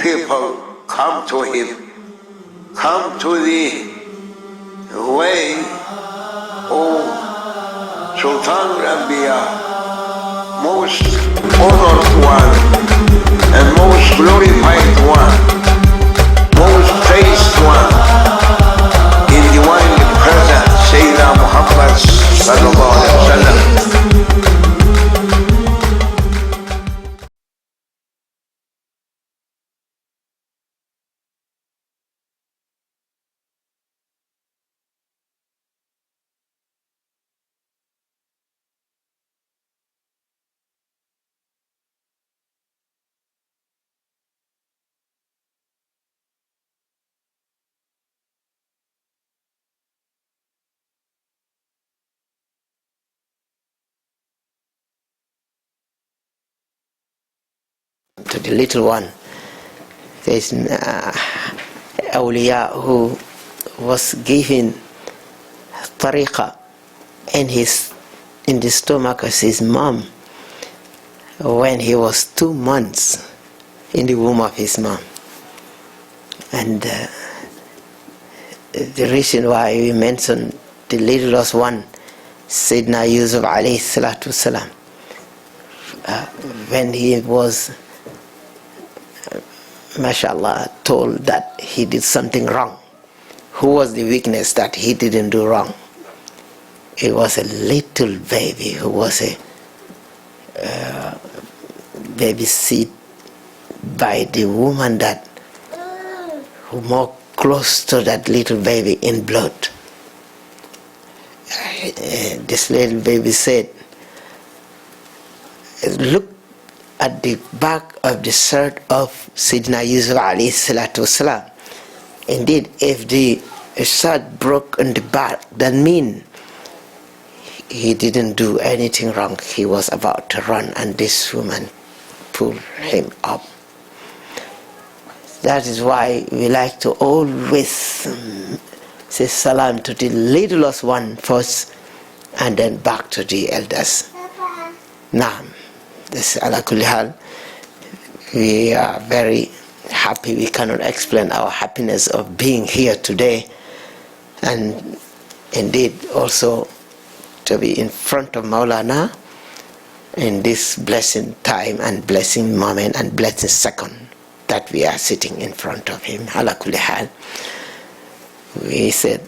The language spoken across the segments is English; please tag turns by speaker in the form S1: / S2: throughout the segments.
S1: people, come to him, come to the way, O Sultan al-Anbiya, most honored one and most glorified one, most praised one, in divinely present Sayyidina Muhammad sallallahu alaihi wasallam.
S2: To the little one, there's awliya who was given tariqah in the stomach of his mom when he was 2 months in the womb of his mom. And the reason why we mentioned the littlest one, Sayyidina Yusuf alayhi salatu wasalam, when he was mashallah told that he did something wrong. Who was the weakness that he didn't do wrong? It was a little baby who was a baby seat by the woman that who more close to that little baby in blood. This little baby said, look at the back of the shirt of Sayyidina Yusuf alayhi salatu wasalam. Indeed, if the shirt broke on the back, that means he didn't do anything wrong. He was about to run and this woman pulled him up. That is why we like to always say salam to the littlest one first and then back to the elders. Naam. This ala kulli hal, we are very happy. We cannot explain our happiness of being here today, and indeed also to be in front of Maulana in this blessing time and blessing moment and blessing second that we are sitting in front of him. Ala kulli hal, we said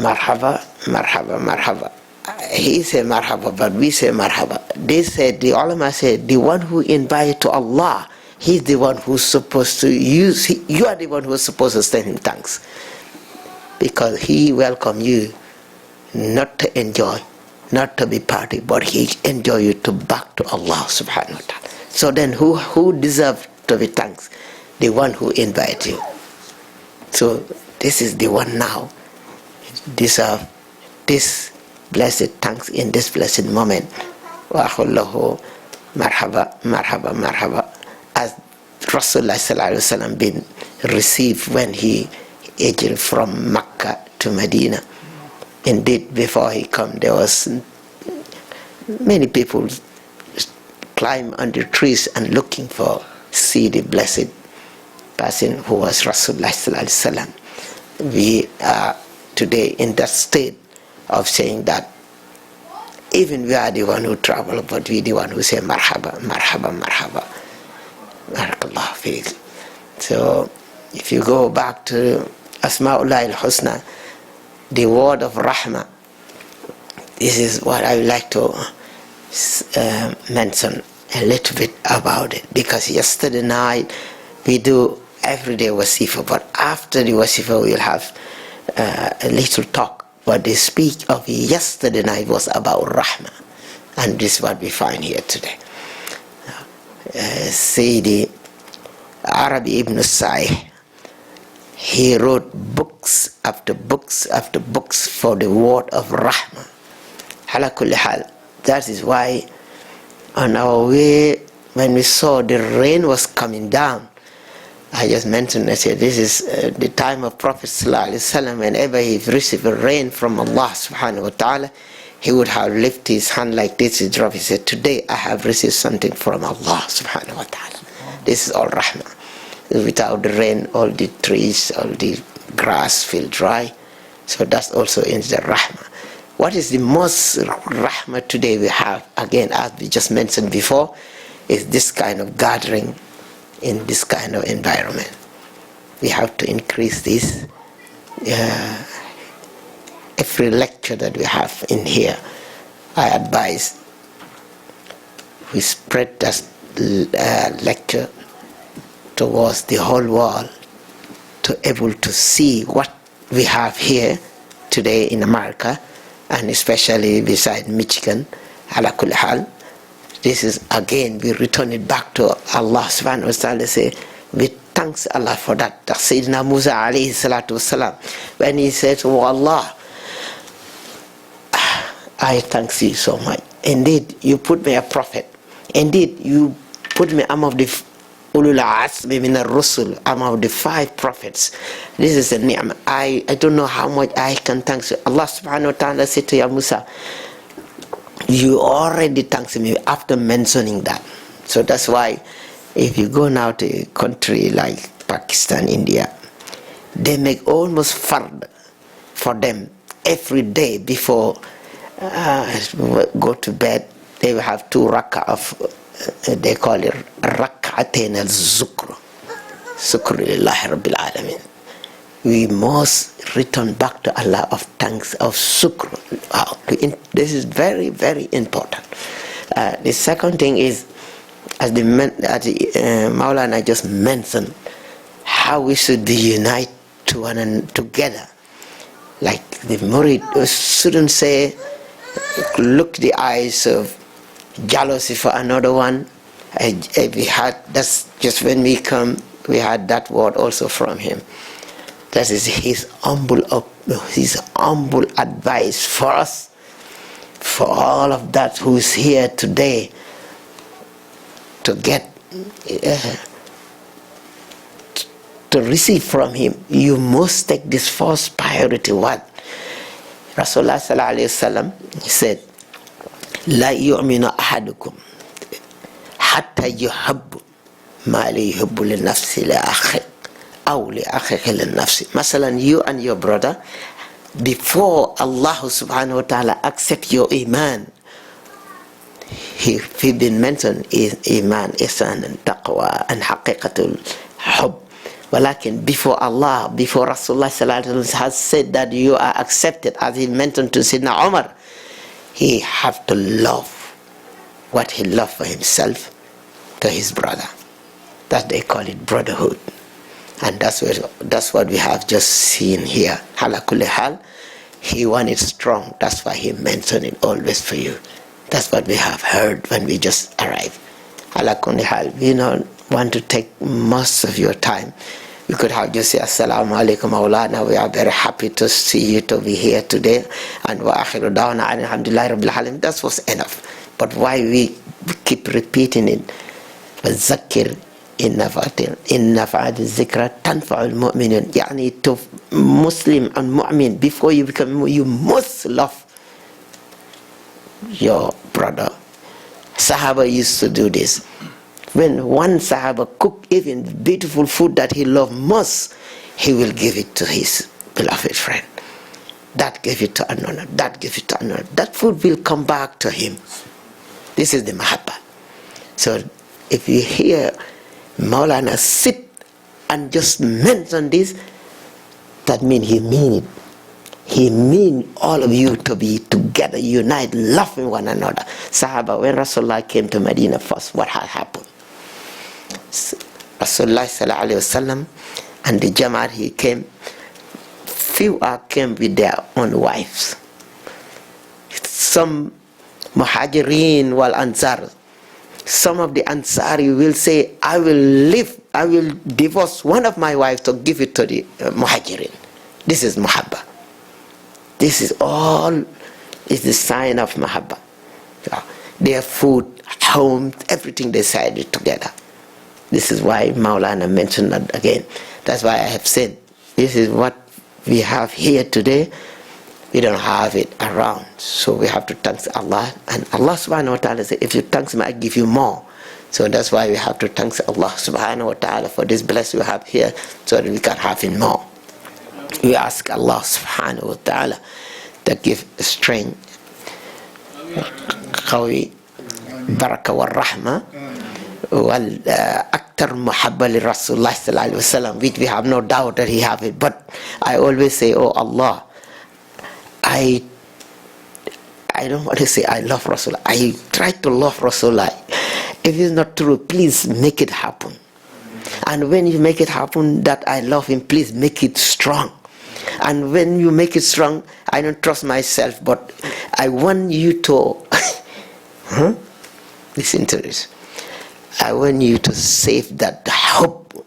S2: marhaba, marhaba, marhaba. He said marhaba, but we say marhaba. They said, the ulama said, the one who invited to Allah, he's the one who's supposed to use, you are the one who's supposed to send him thanks. Because he welcomed you not to enjoy, not to be party, but he enjoy you to back to Allah subhanahu wa ta'ala. So then who deserves to be thanks? The one who invited you. So this is the one now. Deserve this blessed thanks in this blessed moment. Wa akhullahu marhaba, marhaba, marhaba. As Rasulullah sallallahu alaihi wasallam been received when he aged from Mecca to Medina. Indeed, before he come, there was many people climb on the trees and looking for see the blessed person who was Rasulullah sallallahu alaihi wasallam. We are today in that state of saying that even we are the one who travel, but we the one who say marhaba, marhaba, marhaba. Barakallah fiik. So if you go back to Asma'ullah al-Husna, the word of Rahmah, this is what I would like to mention a little bit about it, because yesterday night we do everyday wasifa, but after the wasifa we will have a little talk. But the speech of yesterday night was about Rahmah, and this is what we find here today. Sayyidi Arabi ibn Sa'ih, he wrote books after books after books for the word of Rahmah. Ala kulli hal, that is why on our way, when we saw the rain was coming down, I just mentioned, I said, this is the time of Prophet ﷺ. Whenever he received a rain from Allah subhanahu wa ta'ala, he would have lifted his hand like this, he dropped, he said, today I have received something from Allah subhanahu wa ta'ala. This is all rahmah. Without the rain, all the trees, all the grass feel dry. So that's also in the rahmah. What is the most rahmah today we have, again, as we just mentioned before, is this kind of gathering in this kind of environment. We have to increase this. Every lecture that we have in here, I advise we spread that lecture towards the whole world to able to see what we have here today in America, and especially beside Michigan. Ala kulli hal, this is again, we return it back to Allah subhanahu wa ta'ala, say, we thanks Allah for that. Sayyidina Musa alayhi salatu wasalam, when he said, oh Allah, I thank you so much. Indeed, you put me a prophet. Indeed, you put me among the ulul azmi min ar-rusul, among the 5 prophets. This is a ni'mah. I don't know how much I can thank you. Allah subhanahu wa ta'ala said to Ya Musa, you already thanks me after mentioning that. So that's why if you go now to a country like Pakistan, India, they make almost fard for them every day before go to bed. They will have 2 rak'ah of, they call it rak'atain al-zukr. Zukr lillahi rabbil alamin. We must return back to Allah of thanks, of shukr. Wow. This is very, very important. The second thing is, as the Maulana just mentioned, how we should be united together. Like the murid shouldn't say, look the eyes of jealousy for another one. We had, that's just when we come, we had that word also from him. That is his humble advice for us, for all of that who is here today, to get to receive from him. You must take this first priority. What Rasulullah sallallahu alaihi wasallam said, la yu'minu ahadukum hatta yuhibbu ma la yuhibbu li nafsi li akhi aw li akhihi li nafsi. Masalan, you and your brother, before Allah subhanahu wa ta'ala accept your iman, he been mentioned is iman, ihsan and taqwa and haqiqatul hub. Walakin before Allah, before Rasulullah sallallahu alaihi wasallam has said that you are accepted, as he mentioned to Sayyidina Umar, he have to love what he loved for himself to his brother. That they call it brotherhood. And that's what we have just seen here. Ala kulli hal, he wanted strong. That's why he mentioned it always for you. That's what we have heard when we just arrived. Ala kulli hal, we don't want to take most of your time. We could have just said, Assalamu alaikum Maulana. We are very happy to see you, to be here today. And wa akhiru da'wana alhamdulillahi rabbil alamin. That was enough. But why we keep repeating it? Zakir in nafa'at zikra tanfa'ul mu'minin. Yani to Muslim and mu'min, before you become, you must love your brother. Sahaba used to do this. When one Sahaba cook even beautiful food that he loved most, he will give it to his beloved friend. That give it to another, that give it to another. That food will come back to him. This is the mahabba. So if you hear Maulana sit and just mention this, that means he mean it. He mean all of you to be together, unite, loving one another. Sahaba, when Rasulullah came to Medina first, what had happened? Rasulullah sallallahu alaihi wasallam and the Jamaat he came, few came with their own wives. Some Muhajirin wal Ansar, some of the Ansari will say, I will divorce one of my wives to give it to the Muhajirin. This is Muhabba. This is all is the sign of Mahabba. Their food, home, everything they decided together. This is why Maulana mentioned that again. That's why I have said, this is what we have here today. We don't have it around. So we have to thank Allah. And Allah subhanahu wa ta'ala said, if you thank me, I give you more. So that's why we have to thank Allah subhanahu wa ta'ala for this blessing we have here, so that we can have it more. We ask Allah subhanahu wa ta'ala to give strength, qawi, barakah wa rahmah, aktar muhabba li Rasulullah sallallahu alaihi wasallam, which we have no doubt that he have it. But I always say, oh Allah, I don't want to say I love Rasulullah. I try to love Rasulullah. If it's not true, please make it happen. And when you make it happen that I love him, please make it strong. And when you make it strong, I don't trust myself, but I want you to listen to this. I want you to save that hope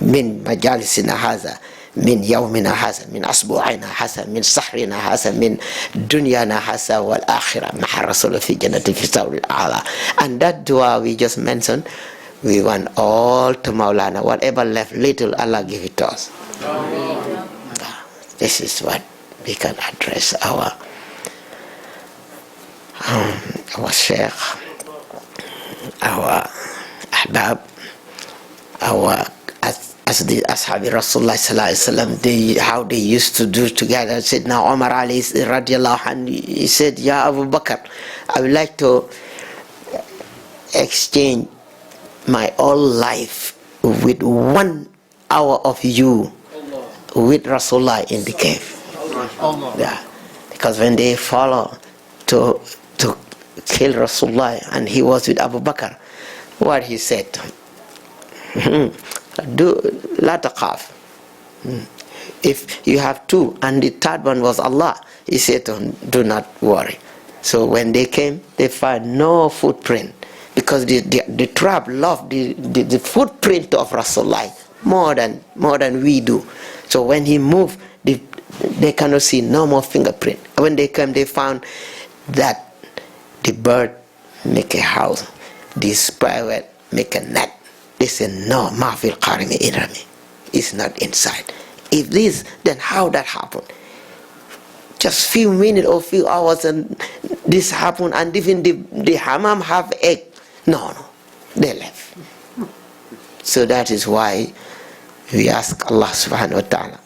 S2: min majalisina haza, min yawmina haza, min asbu'ina haza, min sahrina haza, min dunyana haza wal akhirah ma'a rasulullah fi jannati fi sawril a'la. And that dua we just mentioned, we want all to Maulana. Whatever left little, Allah give it to us. This is what we can address our Shaykh, our Ahbab, our as the Ashabi Rasulullah sallallahu alaihi wasallam, how they used to do together. Said now Umar Ali radiallahu anhu, he said, Ya Abu Bakr, I would like to exchange my whole life with 1 hour of you with Rasulullah in the cave. Yeah. Because when they follow to kill Rasulullah and he was with Abu Bakr, what he said, do la taqaf. If you have 2 and the 3rd one was Allah, he said to him, do not worry. So when they came, they found no footprint, because the tribe loved the footprint of Rasulullah more than we do. So when he moved, they cannot see no more fingerprint. When they came, they found that the bird make a house, the sparrow make a net. They said, no, mafil qarimi irami, it's not inside. If this, then how that happened? Just few minutes or few hours and this happened, and even the hammam have egg. No, they left. So that is why we ask Allah subhanahu wa ta'ala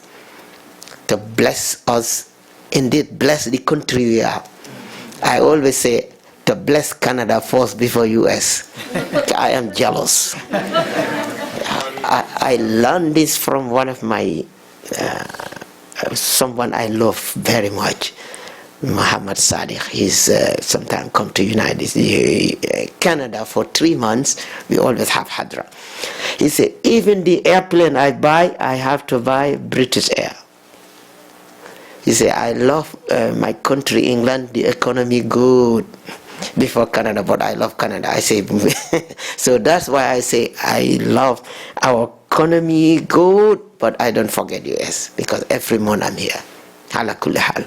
S2: to bless us, indeed bless the country we are. I always say to bless Canada first before US. I am jealous. I learned this from one of my someone I love very much, Muhammad Sadiq. He's sometimes come to United Canada for 3 months. We always have Hadra. He said, even the airplane I buy, I have to buy British Air. He said, I love my country, England, the economy good before Canada, but I love Canada. I say, so that's why I say I love our economy good, but I don't forget US, because every month I'm here. Hala kulli hal.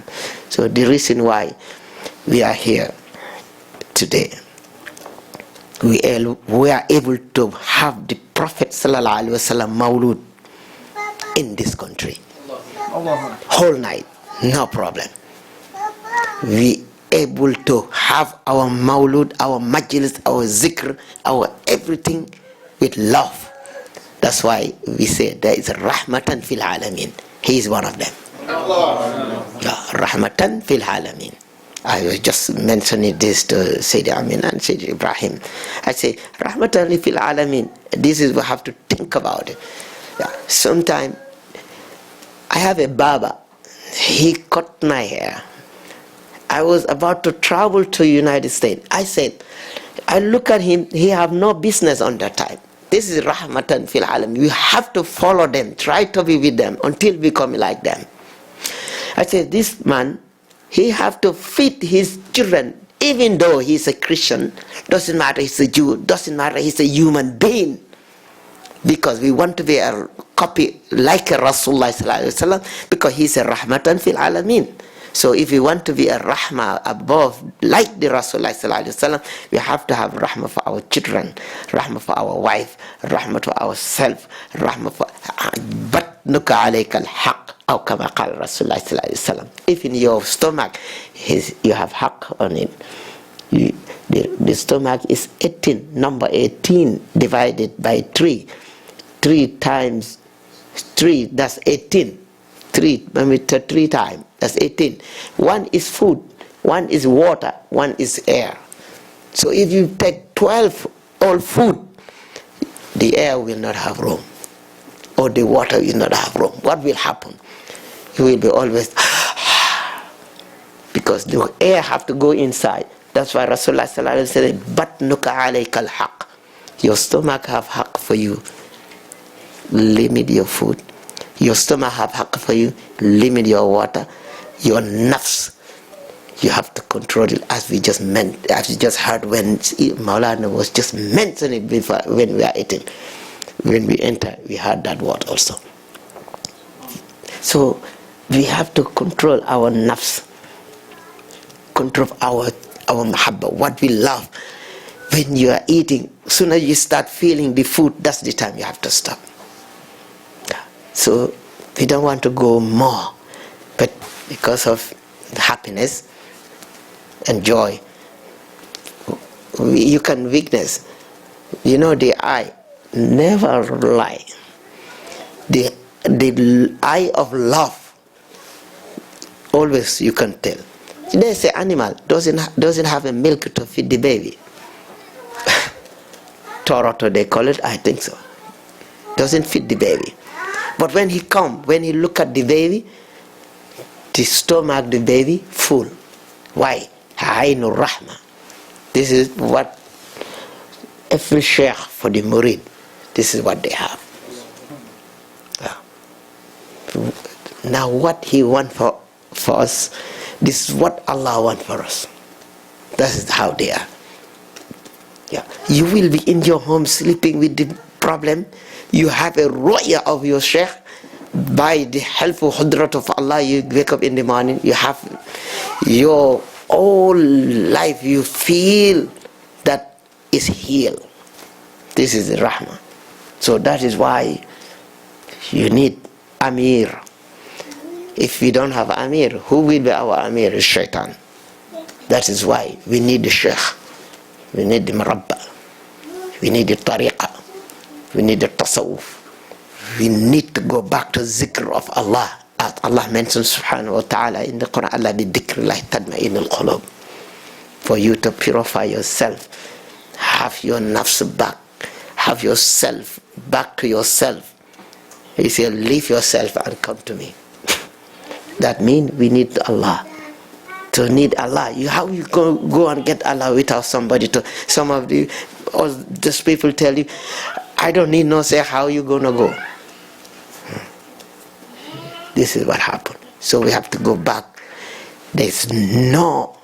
S2: So the reason why we are here today, we are able to have the Prophet sallallahu alaihi wasallam Maulud in this country, whole night, no problem. We able to have our Maulud, our Majlis, our Zikr, our everything with love. That's why we say there is Rahmatan fil Alameen. He is one of them. Rahmatan fil Alameen. I was just mentioning this to Sayyid Amin and Sayyid Ibrahim. I say, Rahmatan fil Alameen. This is what we have to think about it. Sometimes I have a Baba. He cut my hair. I was about to travel to United States. I said, I look at him, he have no business on that time. This is Rahmatan fil Alam. You have to follow them, try to be with them until become like them. I said, this man, he have to feed his children, even though he's a Christian. Doesn't matter he's a Jew, doesn't matter he's a human being. Because we want to be a copy like a Rasulullah sallallahu alaihi wasallam, because he's a Rahmatan fil Alameen. So if we want to be a rahmah above, like the Rasulullah sallallahu alaihi wasallam, we have to have rahmah for our children, rahmah for our wife, rahmah for ourselves, rahmah for batnuka alayka al-haq, aw kama qala Rasulullah sallallahu alaihi wasallam. If in your stomach you have haq on it, The stomach is 18, number 18 divided by 3. 3 times 3, that's 18. 3 times, that's 18. One is food, one is water, one is air. So if you take 12 all food, the air will not have room, or the water will not have room. What will happen? You will be always because the air have to go inside. That's why Rasulullah sallallahu alaihi wasallam said, "Batnuka alayka al-haq." Your stomach have haq for you. Limit your food. Your stomach have haq for you. Limit your water. Your nafs, you have to control it, as we just heard when Maulana was just mentioning before when we are eating. When we enter, we heard that word also. So we have to control our nafs, control our mahabba, what we love. When you are eating, soon as you start feeling the food, that's the time you have to stop. So we don't want to go more, but because of the happiness and joy, you can weakness. You know, the eye never lie. The eye of love, always you can tell. They say animal doesn't have a milk to feed the baby. Toure they call it, I think so. Doesn't feed the baby. But when he look at the baby, the stomach, the baby, full. Why? Ainul Rahma. This is what every Shaykh for the Murid, this is what they have. Now what he wants for us, this is what Allah wants for us. That is how they are. Yeah. You will be in your home sleeping with the problem. You have a ru'ya of your Shaykh. By the helpful hudrat of Allah, you wake up in the morning, you have your whole life, you feel that is healed. This is the Rahmah. So that is why you need Amir. If we don't have Amir, who will be our Amir? Is Shaitan. That is why we need the Shaykh. We need the Marabba. We need the Tariqah. We need the Tasawwuf. We need to go back to zikr of Allah. As Allah mentions subhanahu wa ta'ala in the Quran, Allah bi dhikrillahi tadma'in al-qulub. For you to purify yourself, have your nafs back, have yourself back to yourself. He said, leave yourself and come to me. That means we need Allah. To need Allah, how you go and get Allah without somebody to? Some of all these people tell you, I don't need no say, how you gonna go? This is what happened. So we have to go back. There's no,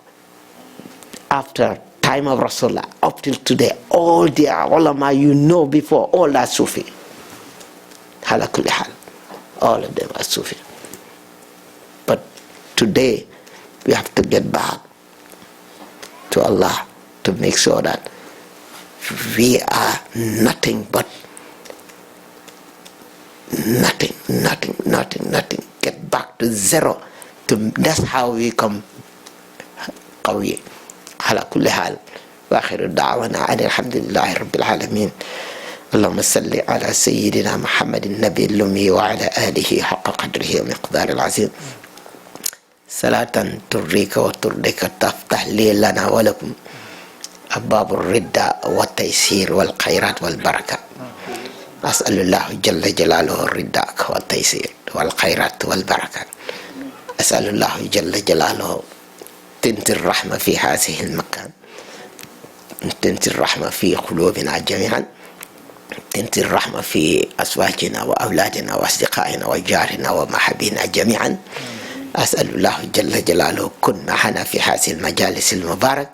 S2: after time of Rasulullah, up till today, all the ulama you know before, all are Sufi. Hala kulli hal. All of them are Sufi. But today, we have to get back to Allah to make sure that we are nothing but nothing. Get back to zero. That's how we come قوي. على كل حال وآخر دعوانا أن الحمد لله رب العالمين. اللهم صل على سيدنا محمد النبي الأمي وعلى آله حق قدره ومقدار العظيم. صلاة تريك وتردك تفتح لي لنا ولكم أبواب الردة والتيسير والخيرات والبركة. أسأل الله جل جلاله الردة والتيسير والخيرات والبركة. أسأل الله جل جلاله تنزل الرحمة في هذه المكان، تنزل الرحمة في قلوبنا جميعا، تنزل الرحمة في أزواجنا وأولادنا وأصدقائنا وجارنا ومحبينا جميعا. أسأل الله جل جلاله كن معنا في هذه المجالس المبارك،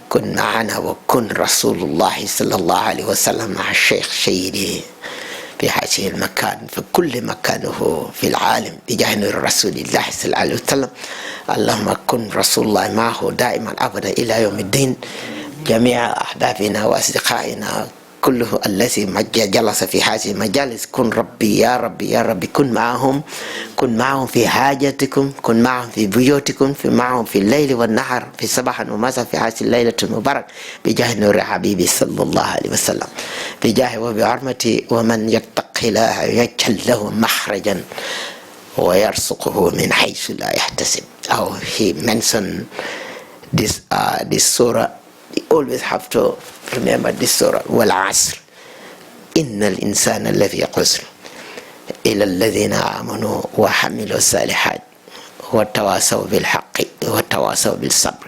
S2: كن معنا وكن رسول الله صلى الله عليه وسلم مع الشيخ سيدي في هذه المكان، في كل مكانه في العالم بجاه رسول الله صلى الله عليه وسلم. اللهم كن رسول الله معه دائما أبدا إلى يوم الدين. جميع أحبابنا وأصدقائنا كله الذي جلس في هذه المجالس كن ربي يا ربي يا ربي كن معهم، كن معهم في حاجتكم، كن معهم في بيوتكم، في معهم في الليل والنهار، في صباح ومساء في هذه الليلة المبارك، بجاه نور حبيبي صلى الله عليه وسلم، بجاه وبحرمة ومن يتق الله يجعل له مخرجا ويرزقه من حيث لا يحتسب. Oh, he mentioned this surah. You always have to remember this surah. والعصر إن الإنسان لفي خسر إلا الذين آمنوا وحملوا الصالحات وتواصوا بالحق وتواصوا بالصبر.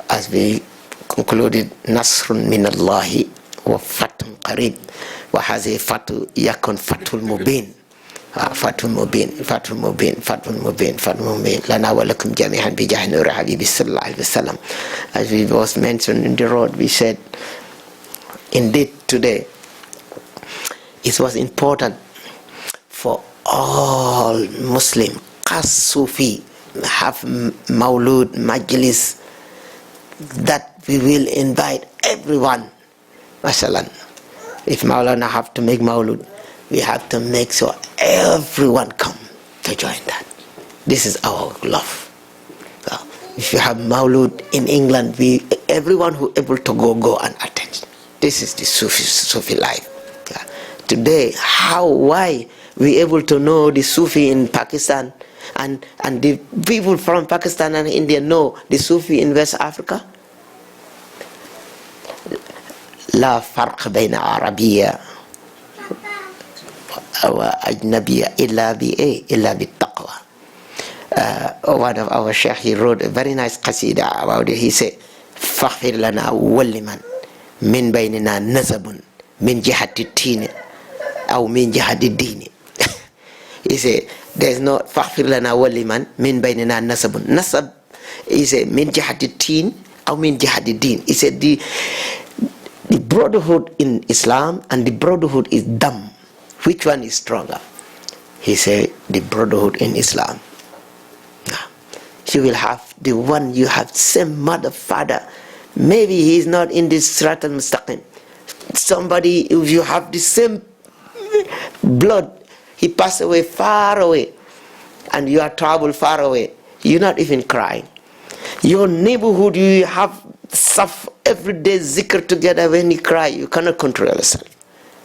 S2: As we concluded, نصر من الله وفتح قريب، وهذه فتح يكون فتح المبين. فتح مبين فتح مبين فتح مبين فتح مبين لنا ولكم جميعا بجاه نور حبيبي صلى الله عليه وسلم. As we was mentioned in the road, we said indeed today it was important for all Muslim as Sufi have Maulud Majlis, that we will invite everyone. Masalan, if Maulana have to make Maulud, we have to make sure everyone come to join that. This is our love. If you have Maulud in England, everyone who able to go and attend. This is the Sufi life. Today, why we able to know the Sufi in Pakistan and the people from Pakistan and India know the Sufi in West Africa? لا فرق بين عربية وأجنبية إلا بالتقوى. One of our Shaykh, he wrote a very nice qasida about it. He said, فاغفر لنا ولمن من بيننا نسب من جهة الدين أو من جهة الدين. He said, there's no فاغفر لنا ولمن من بيننا نسب. نسب, he said, من جهة الدين أو من جهة الدين. He said, the brotherhood in Islam and the brotherhood is dumb. Which one is stronger? He said, the brotherhood in Islam. You will have the one you have same mother, father. Maybe he is not in this Sirat al-Mustaqim. Somebody, if you have the same blood, he passed away far away, and you are traveled far away. You're not even crying. Your neighborhood, you have every day zikr together. When you cry, you cannot control yourself.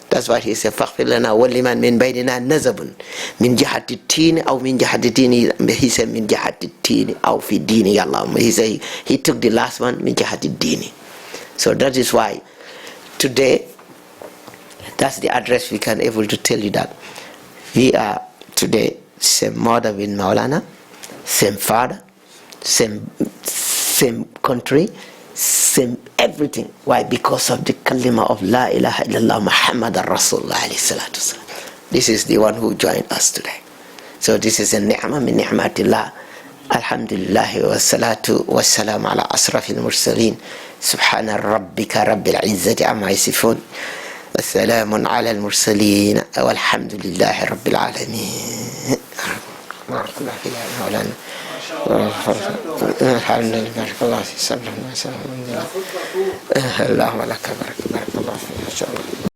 S2: That's why he said, فَاغْفِرْ لَنَا وَلِمَنْ مِنْ بَيْنِنَا نَزَبٌ مِنْ جِهَةِ التِّينِ أو مِنْ جِهَةِ الدِّينِ. He said, مِنْ جِهَةِ التِّينِ أو فِي الدِّينِ يَا اللَّهُمَّ. He said, he took the last one, مِنْ جِهَةِ الدِّينِ. So that is why today, that's the address we can able to tell you that. We are today same mother with Maulana, same father, same country, same everything. Why? Because of the kalima of La ilaha illallah Muhammadan Rasulullah alayhi salatu wasalam. This is the one who joined us today. So this is a ni'mah min ni'matillah. Alhamdulillah wa salatu wa salam ala asrafil mursaleen. Subhana rabbika rabbil izzati amma yasifun. Wa salamun ala al-mursaleen. Walhamdulillahi rabbil alameen. Barakallahu fiya Maulana. الحمد لله بارك الله في صبر اللهم لك بارك الله فيك ان شاء الله.